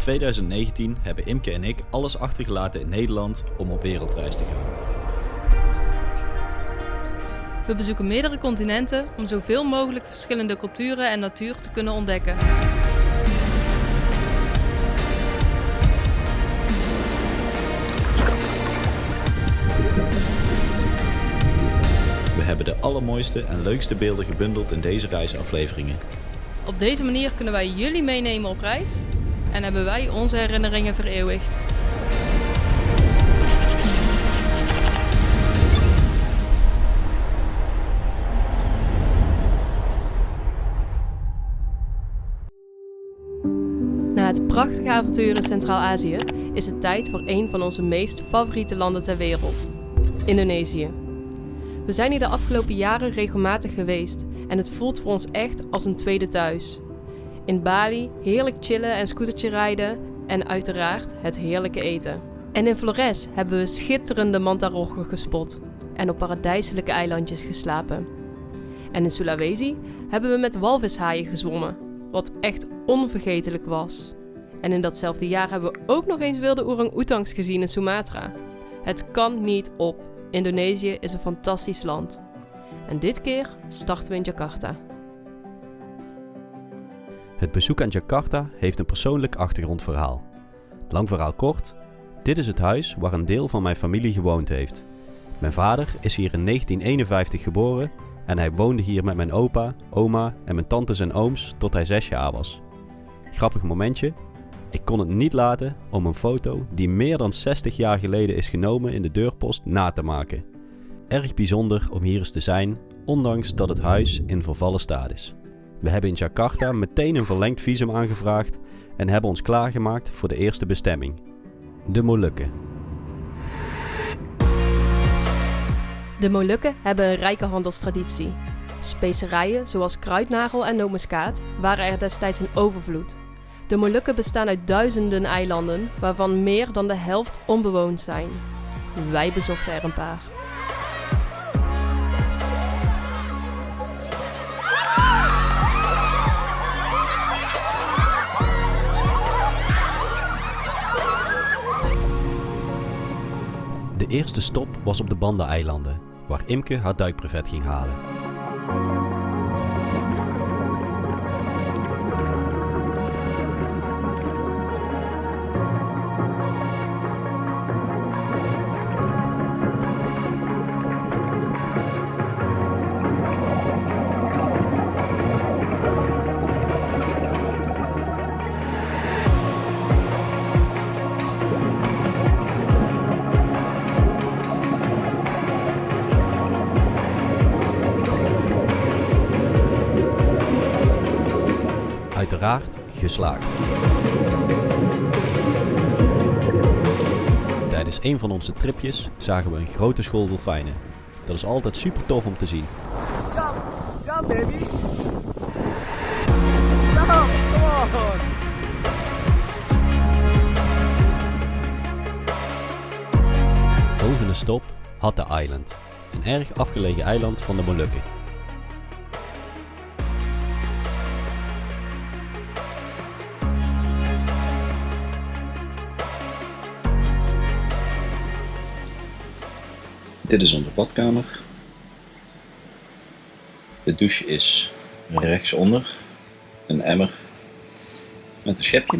2019 hebben Imke en ik alles achtergelaten in Nederland om op wereldreis te gaan. We bezoeken meerdere continenten om zoveel mogelijk verschillende culturen en natuur te kunnen ontdekken. We hebben de allermooiste en leukste beelden gebundeld in deze reisafleveringen. Op deze manier kunnen wij jullie meenemen op reis en hebben wij onze herinneringen vereeuwigd. Na het prachtige avontuur in Centraal-Azië is het tijd voor een van onze meest favoriete landen ter wereld: Indonesië. We zijn hier de afgelopen jaren regelmatig geweest en het voelt voor ons echt als een tweede thuis. In Bali heerlijk chillen en scootertje rijden en uiteraard het heerlijke eten. En in Flores hebben we schitterende mantaroggen gespot en op paradijselijke eilandjes geslapen. En in Sulawesi hebben we met walvishaaien gezwommen, wat echt onvergetelijk was. En in datzelfde jaar hebben we ook nog eens wilde orang-oetangs gezien in Sumatra. Het kan niet op. Indonesië is een fantastisch land. En dit keer starten we in Jakarta. Het bezoek aan Jakarta heeft een persoonlijk achtergrondverhaal. Lang verhaal kort, dit is het huis waar een deel van mijn familie gewoond heeft. Mijn vader is hier in 1951 geboren en hij woonde hier met mijn opa, oma en mijn tantes en ooms tot hij 6 jaar was. Grappig momentje, ik kon het niet laten om een foto die meer dan 60 jaar geleden is genomen in de deurpost na te maken. Erg bijzonder om hier eens te zijn, ondanks dat het huis in vervallen staat is. We hebben in Jakarta meteen een verlengd visum aangevraagd en hebben ons klaargemaakt voor de eerste bestemming: de Molukken. De Molukken hebben een rijke handelstraditie. Specerijen zoals kruidnagel en nootmuskaat waren er destijds in overvloed. De Molukken bestaan uit duizenden eilanden, waarvan meer dan de helft onbewoond zijn. Wij bezochten er een paar. De eerste stop was op de Banda-eilanden, waar Imke haar duikbrevet ging halen. Uiteraard geslaagd. Tijdens een van onze tripjes zagen we een grote school dolfijnen. Dat is altijd super tof om te zien. Jump! Jump, baby! Jump! Come on! Volgende stop, Hatta Island. Een erg afgelegen eiland van de Molukken. Dit is onze badkamer. De douche is rechtsonder. Een emmer met een schepje.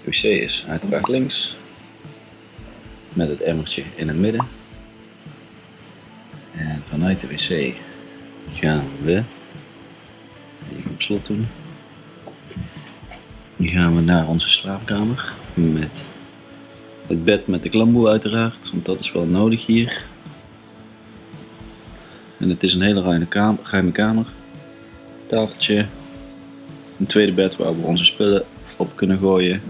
De wc is uiteraard links. Met het emmertje in het midden. En vanuit de wc gaan we even op slot doen. Nu gaan we naar onze slaapkamer met het bed met de klamboe uiteraard, want dat is wel nodig hier. En het is een hele geheime kamer. Tafeltje. Een tweede bed waar we onze spullen op kunnen gooien.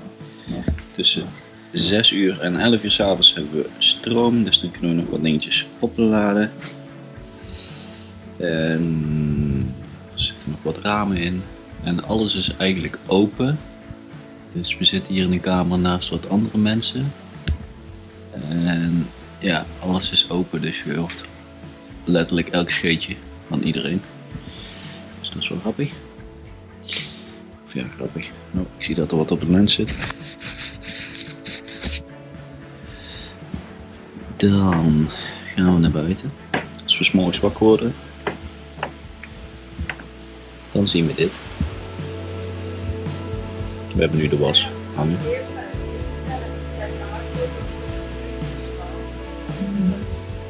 Tussen 6 uur en 11 uur 's avonds hebben we stroom, dus dan kunnen we nog wat dingetjes opladen. En er zitten nog wat ramen in. En alles is eigenlijk open. Dus we zitten hier in de kamer naast wat andere mensen. En ja, alles is open, dus je hoort letterlijk elk scheetje van iedereen. Dus dat is wel grappig. Of ja, grappig. Nou, ik zie dat er wat op het lens zit. Dan gaan we naar buiten. Als we 's morgens wakker worden, dan zien we dit. We hebben nu de was hangen.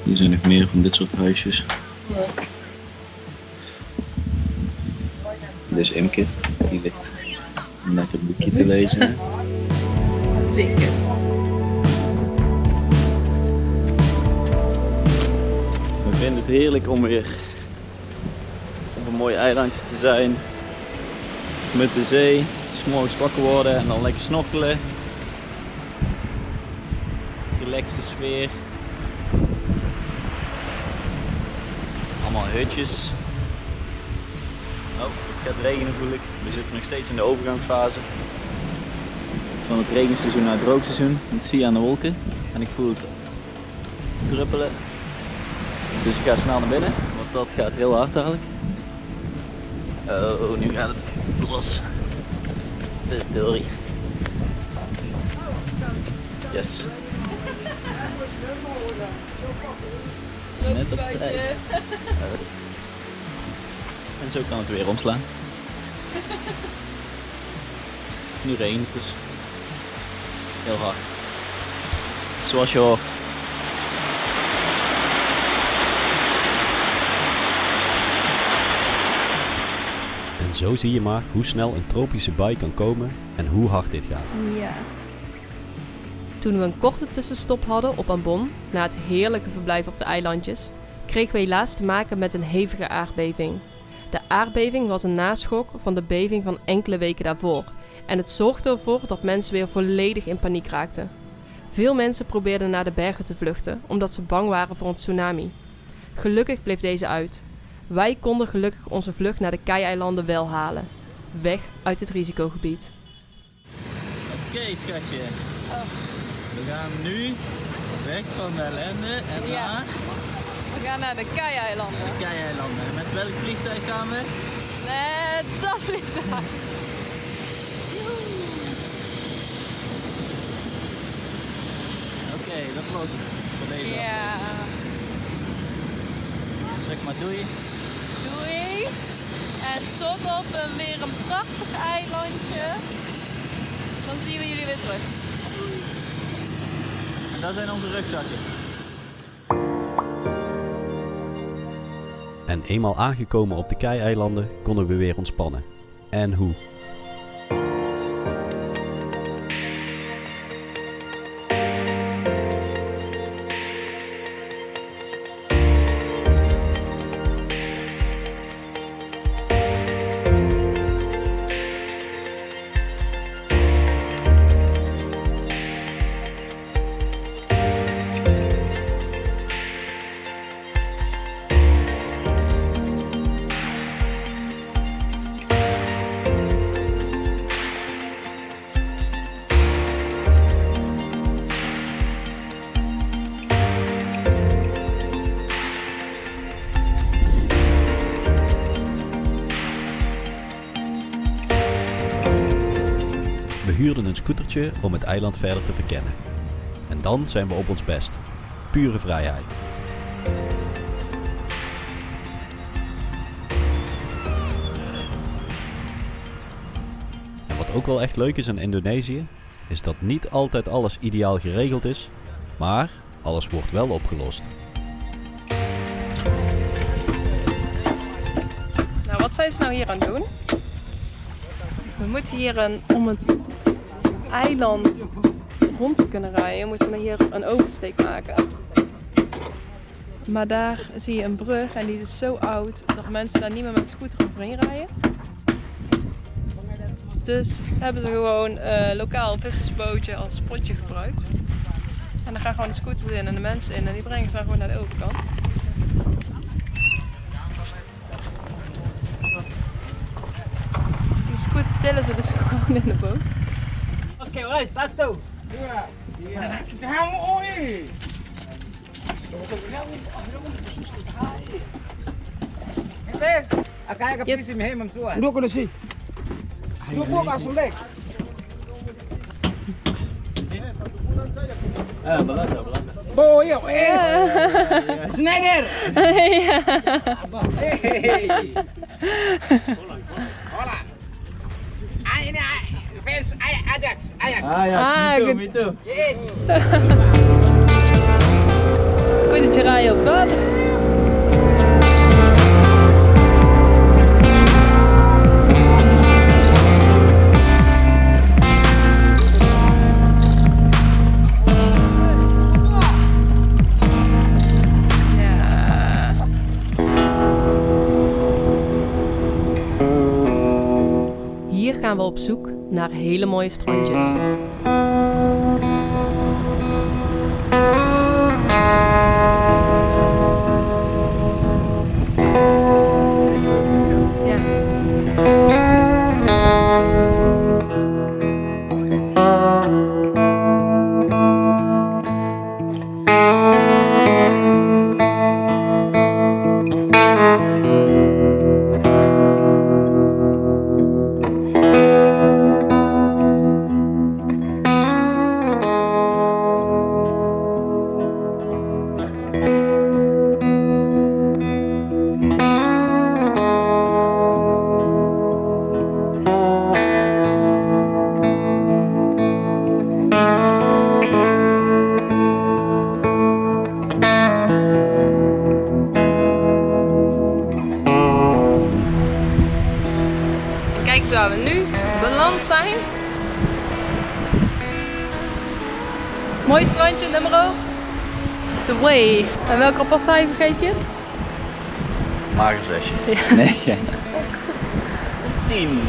Hier zijn nog meer van dit soort huisjes. Dit is Imke, die ligt een lekker boekje te lezen. Zeker. We vinden het heerlijk om weer op een mooi eilandje te zijn. Met de zee, 's morgens wakker worden en dan lekker snorkelen. Relaxte sfeer. Allemaal hutjes. Oh, het gaat regenen voel ik. We zitten nog steeds in de overgangsfase. Van het regenseizoen naar het droogseizoen. Dat zie je aan de wolken. En ik voel het druppelen. Dus ik ga snel naar binnen, want dat gaat heel hard dadelijk. Oh, nu gaat het los. Dory. Yes. Net op tijd. En zo kan het weer omslaan. Nu regent het dus. Heel hard. Zoals je hoort. En zo zie je maar hoe snel een tropische bui kan komen en hoe hard dit gaat. Ja. Toen we een korte tussenstop hadden op Ambon, na het heerlijke verblijf op de eilandjes, kregen we helaas te maken met een hevige aardbeving. De aardbeving was een naschok van de beving van enkele weken daarvoor en het zorgde ervoor dat mensen weer volledig in paniek raakten. Veel mensen probeerden naar de bergen te vluchten omdat ze bang waren voor een tsunami. Gelukkig bleef deze uit. Wij konden gelukkig onze vlucht naar de Kei-eilanden wel halen. Weg uit het risicogebied. Oké, schatje. We gaan nu weg van de ellende en naar We gaan naar de Kei-eilanden. de Kei-eilanden. Met welk vliegtuig gaan we? Dat vliegtuig. Oké, dat was het voor deze Ja. aflevering. Zeg maar doei. Doei. En tot op weer een prachtig eilandje. Dan zien we jullie weer terug. En daar zijn onze rugzakken. En eenmaal aangekomen op de Kei-eilanden konden we weer ontspannen. En hoe? We huurden een scootertje om het eiland verder te verkennen. En dan zijn we op ons best. Pure vrijheid. En wat ook wel echt leuk is aan Indonesië, is dat niet altijd alles ideaal geregeld is, maar alles wordt wel opgelost. Nou, wat zijn ze nou hier aan het doen? We moeten hier om het eiland rond te kunnen rijden, moeten we hier een oversteek maken. Maar daar zie je een brug en die is zo oud dat mensen daar niet meer met scooter overheen rijden. Dus hebben ze gewoon een lokaal vissersbootje als spotje gebruikt. En daar gaan gewoon de scooters in en de mensen in en die brengen ze dan gewoon naar de overkant. Die scooter tillen ze dus gewoon in de boot. Oké, alright, satu. Dua. Iya. Kamu oi. Akan Yes. kapisi mehe mamsuan. Dua ko na si. Dukung asal lek. Belanda. Bo, yo, Sneijder. Ja. Hey. Hola. Ini fans Ajax. Ah, goed. me too. Yes. Het is goed dat je rijdt op het water. Ja. Hier gaan we op zoek naar hele mooie strandjes. Ja. Kijk eens waar we nu beland zijn. Mooi strandje, nummer 2. En welk rapportcijfer geef je het? Mager zesje. Nee, geintje. 10.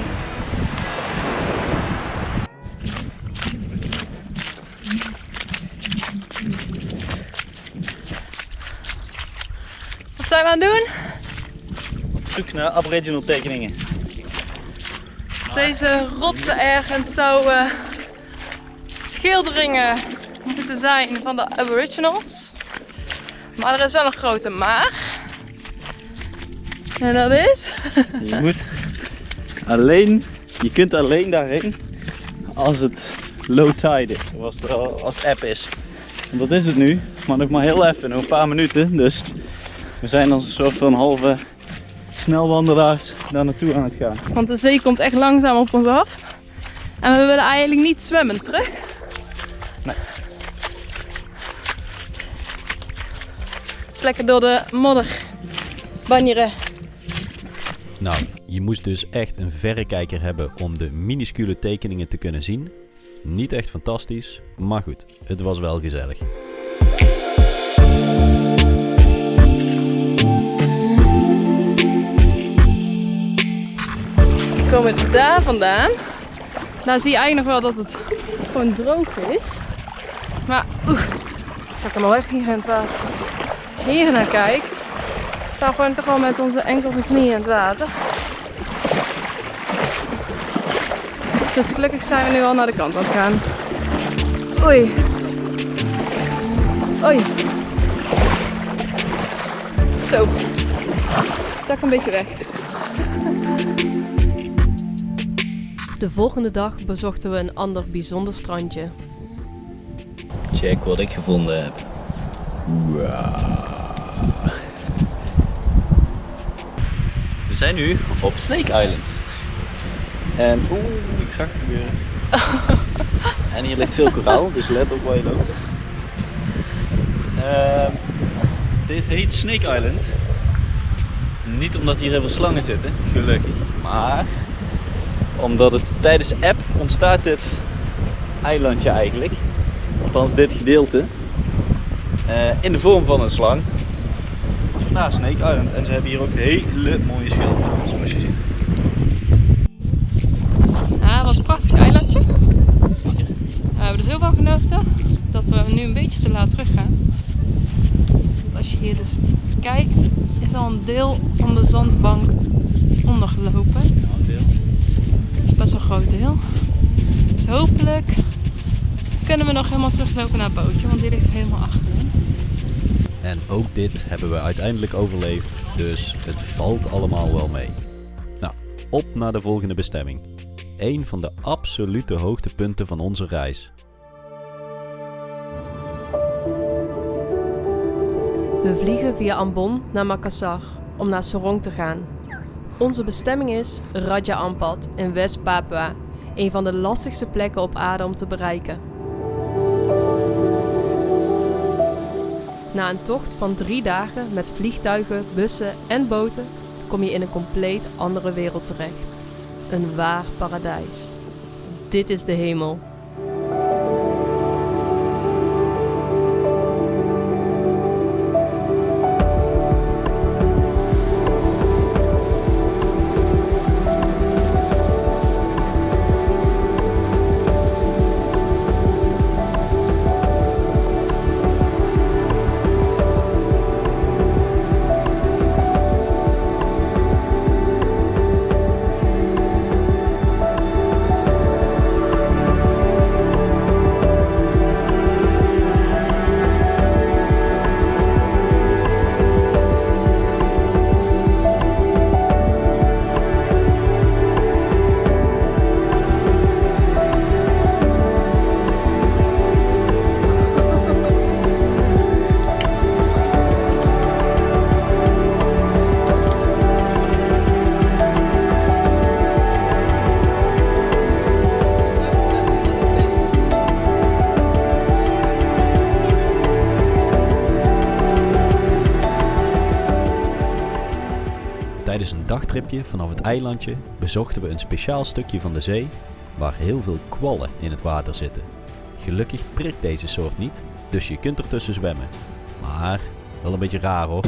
Wat zijn we aan het doen? Op zoek naar aboriginal tekeningen. Deze rotsen ergens zou schilderingen moeten zijn van de Aboriginals. Maar er is wel een grote maag. En dat is... Je kunt alleen daarheen als het low tide is, of als het eb is. En dat is het nu, maar nog maar heel even, nog een paar minuten. Dus we zijn als een soort van halve snelwandelaars daar naartoe aan het gaan. Want de zee komt echt langzaam op ons af. En we willen eigenlijk niet zwemmen terug. Nee. Dus lekker door de modder banjeren. Nou, je moest dus echt een verrekijker hebben om de minuscule tekeningen te kunnen zien. Niet echt fantastisch, maar goed, het was wel gezellig. We komen daar vandaan. Daar zie je eigenlijk nog wel dat het gewoon droog is. Maar ik zak hem al weg hier in het water. Als je hier naar kijkt, staan we gewoon toch wel met onze enkels en knieën in het water. Dus gelukkig zijn we nu al naar de kant aan het gaan. Oei. Oei. Zo. Zak een beetje weg. De volgende dag bezochten we een ander bijzonder strandje. Check wat ik gevonden heb. Wow. We zijn nu op Snake Island. En ik zag het gebeuren. En hier ligt veel koraal, dus let op waar je loopt. Dit heet Snake Island. Niet omdat hier heel veel slangen zitten, gelukkig. Maar omdat het tijdens eb ontstaat dit eilandje eigenlijk. Althans dit gedeelte. In de vorm van een slang. Vandaar Snake Island. En ze hebben hier ook hele mooie schildpadden, zoals je ziet. Ja, het was een prachtig eilandje. We hebben er zo van genoten dat we nu een beetje te laat teruggaan. Want als je hier dus kijkt, is al een deel van de zandbank ondergelopen. Best wel een groot deel. Dus hopelijk kunnen we nog helemaal teruglopen naar het bootje, want die ligt helemaal achterin. En ook dit hebben we uiteindelijk overleefd, dus het valt allemaal wel mee. Nou, op naar de volgende bestemming. Een van de absolute hoogtepunten van onze reis. We vliegen via Ambon naar Makassar om naar Sorong te gaan. Onze bestemming is Raja Ampat in West-Papua, een van de lastigste plekken op aarde om te bereiken. Na een tocht van 3 dagen met vliegtuigen, bussen en boten kom je in een compleet andere wereld terecht. Een waar paradijs. Dit is de hemel. Tijdens een dagtripje vanaf het eilandje bezochten we een speciaal stukje van de zee waar heel veel kwallen in het water zitten. Gelukkig prikt deze soort niet, dus je kunt ertussen zwemmen. Maar wel een beetje raar hoor.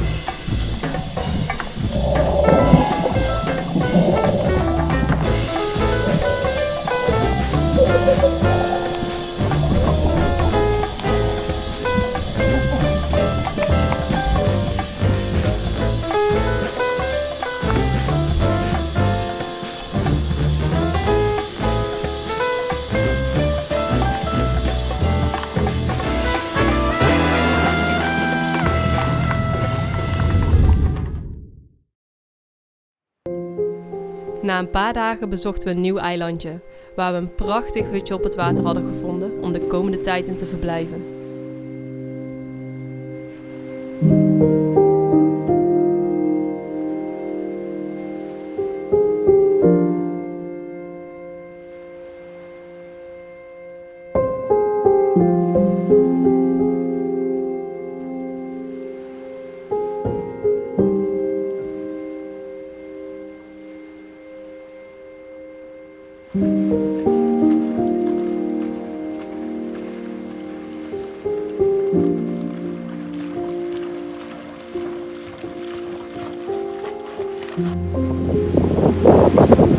Na een paar dagen bezochten we een nieuw eilandje, waar we een prachtig hutje op het water hadden gevonden om de komende tijd in te verblijven.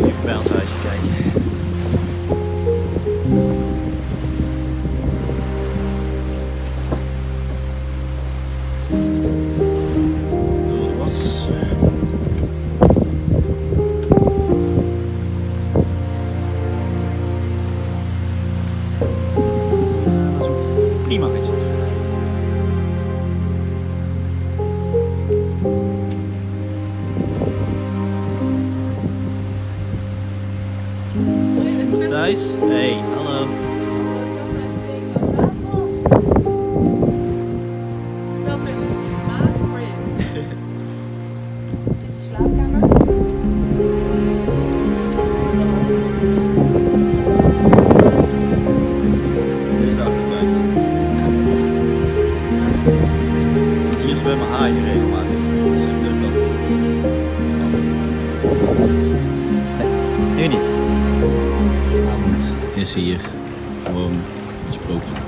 Even bij ons huisje kijken. Door de was. Dat is ook prima uitzicht. Thuis? Hey, hallo. Welkom in de maag voor je. Dit is de slaapkamer. Dit is de achtertuin. Hier zwemmen haaien regelmatig. Dat is echt leuk altijd. Nu niet. De avond is hier gewoon een sprookje.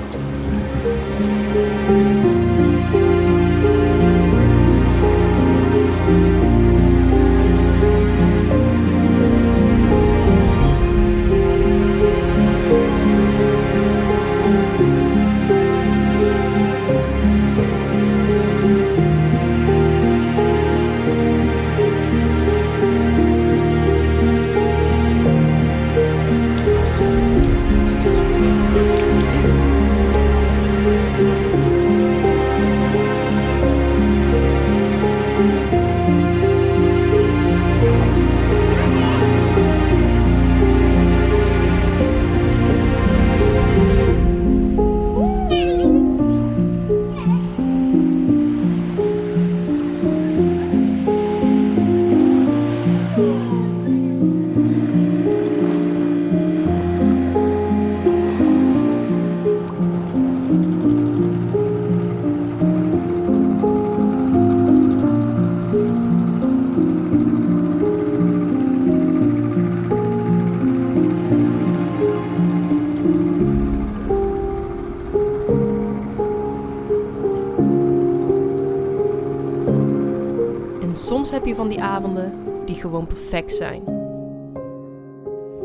soms heb je van die avonden die gewoon perfect zijn.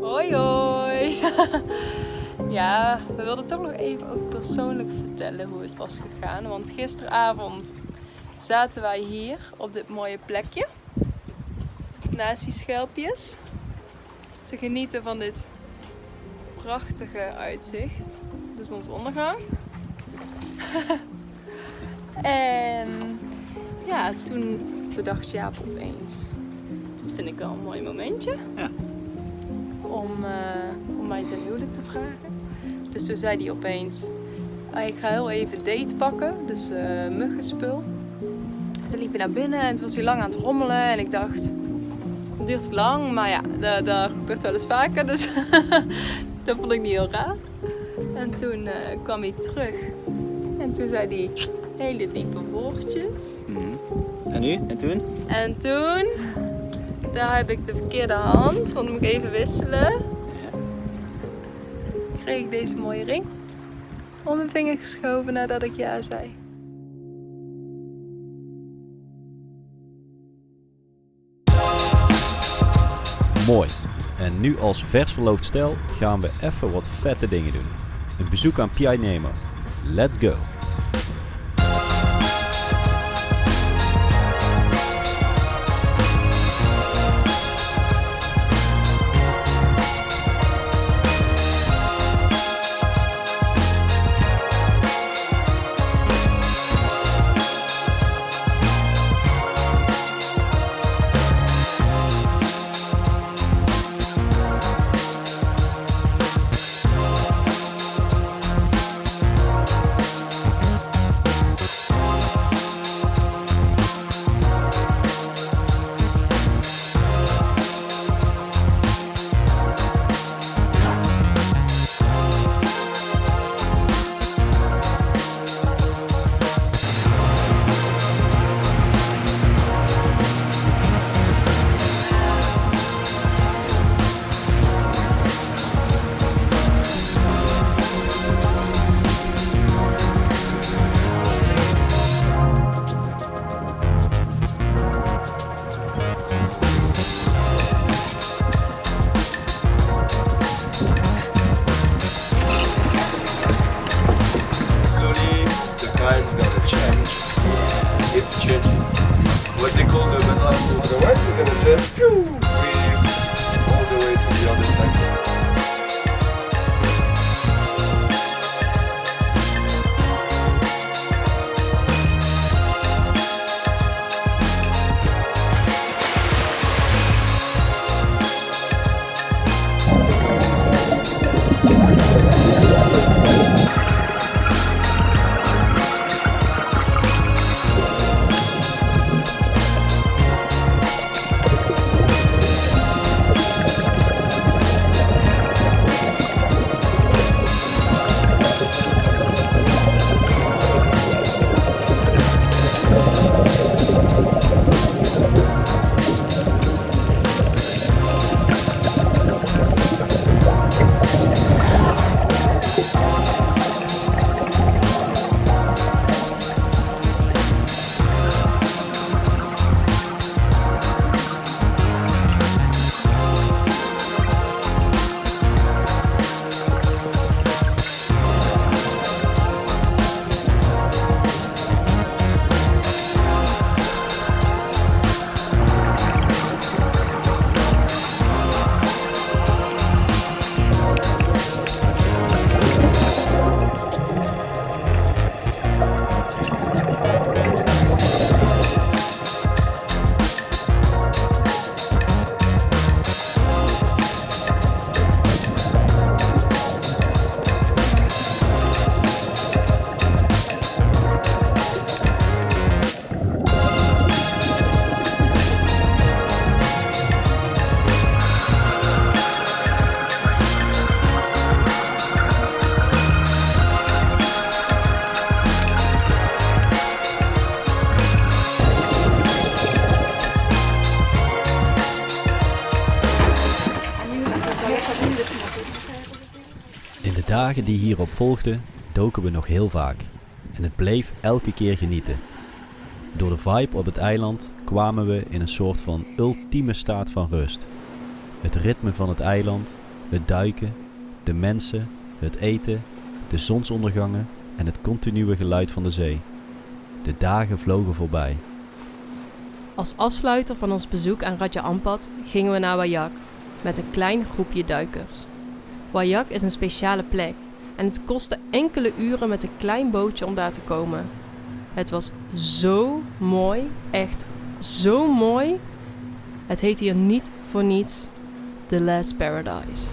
Hoi hoi! Ja, we wilden toch nog even ook persoonlijk vertellen hoe het was gegaan. Want gisteravond zaten wij hier op dit mooie plekje. Naast die schelpjes. Te genieten van dit prachtige uitzicht. Dit is zonsondergang. En ja, toen bedacht Jaap opeens. Dat vind ik wel een mooi momentje. Ja. Om mij ten huwelijk te vragen. Dus toen zei hij opeens, ik ga heel even date pakken, dus muggenspul. Toen liep hij naar binnen en toen was hij lang aan het rommelen en ik dacht, het duurt lang, maar ja, dat gebeurt wel eens vaker, dus dat vond ik niet heel raar. En toen kwam hij terug en toen zei hij hele diepe woordjes. En nu? En toen? En toen, daar heb ik de verkeerde hand, want dan moet ik even wisselen. Kreeg ik deze mooie ring om mijn vinger geschoven nadat ik ja zei. Mooi. En nu als vers verloofd stel gaan we even wat vette dingen doen. Een bezoek aan Piai Nemo. Let's go! It's changing. What they call the banana. Otherwise, we're gonna just weave all the way to the other side. In de dagen die hierop volgden, doken we nog heel vaak. En het bleef elke keer genieten. Door de vibe op het eiland kwamen we in een soort van ultieme staat van rust. Het ritme van het eiland, het duiken, de mensen, het eten, de zonsondergangen en het continue geluid van de zee. De dagen vlogen voorbij. Als afsluiter van ons bezoek aan Raja Ampat gingen we naar Wajak met een klein groepje duikers. Wajak is een speciale plek en het kostte enkele uren met een klein bootje om daar te komen. Het was zo mooi, echt zo mooi. Het heet hier niet voor niets The Last Paradise.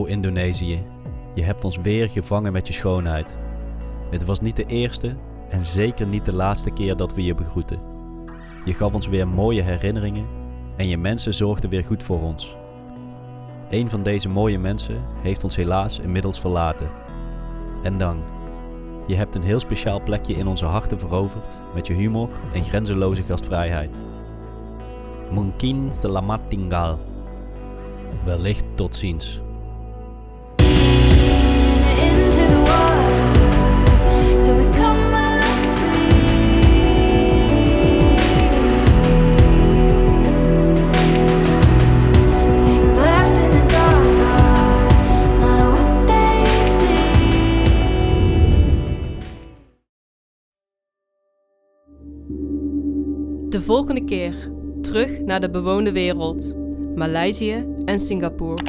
Indonesië, je hebt ons weer gevangen met je schoonheid. Het was niet de eerste en zeker niet de laatste keer dat we je begroetten. Je gaf ons weer mooie herinneringen en je mensen zorgden weer goed voor ons. Een van deze mooie mensen heeft ons helaas inmiddels verlaten. En dan, je hebt een heel speciaal plekje in onze harten veroverd met je humor en grenzeloze gastvrijheid. Mungkin selamat tinggal. Wellicht tot ziens. De volgende keer terug naar de bewoonde wereld, Maleisië en Singapore.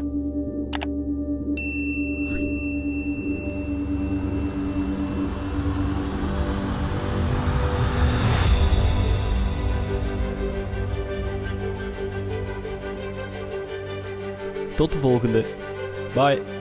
Tot de volgende. Bye.